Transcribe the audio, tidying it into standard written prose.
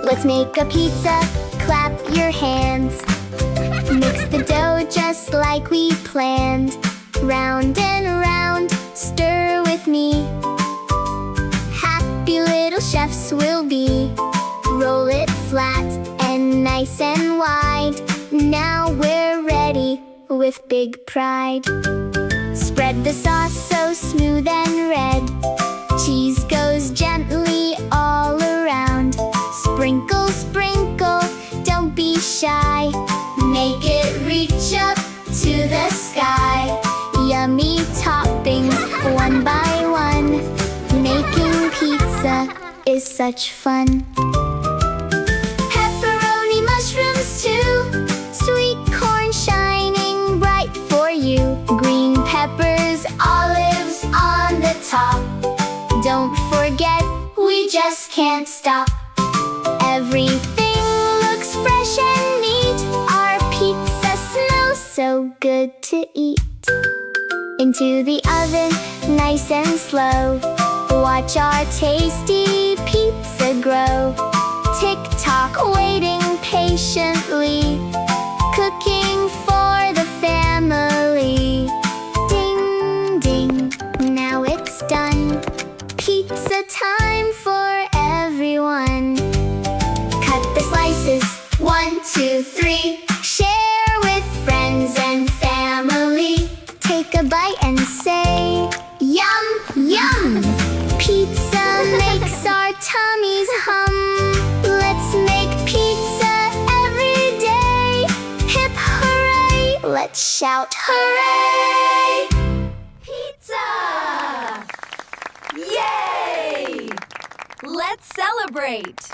Let's make a pizza, clap your hands. Mix the dough just like we planned. Round and round, stir with me. Happy little chefs we'll be. Roll it flat and nice and wide. Now we're ready with big pride. Spread the sauce so smooth and red. Cheese goes gently all around. Sprinkle, sprinkle, don't be shy. Make it reach up to the sky. Yummy toppings, one by one. Making pizza is such fun. Pepperoni, mushrooms too. Sweet corn shining bright for you. Green peppers, olives on the top. Don't forget, we just can't stop. Everything looks fresh and neat. Our pizza smells so good to eat. Into the oven, nice and slow. Watch our tasty pizza grow. Tick-tock, waiting patiently. Cooking for the family. Ding, ding, now it's done. Pizza time for everyone. Cut the slices, 1, 2, 3. Share with friends and family. Take a bite and say, yum, yum. Pizza makes our tummies hum. Let's make pizza every day. Hip hooray, let's shout hooray! Pizza! Yay! Let's celebrate!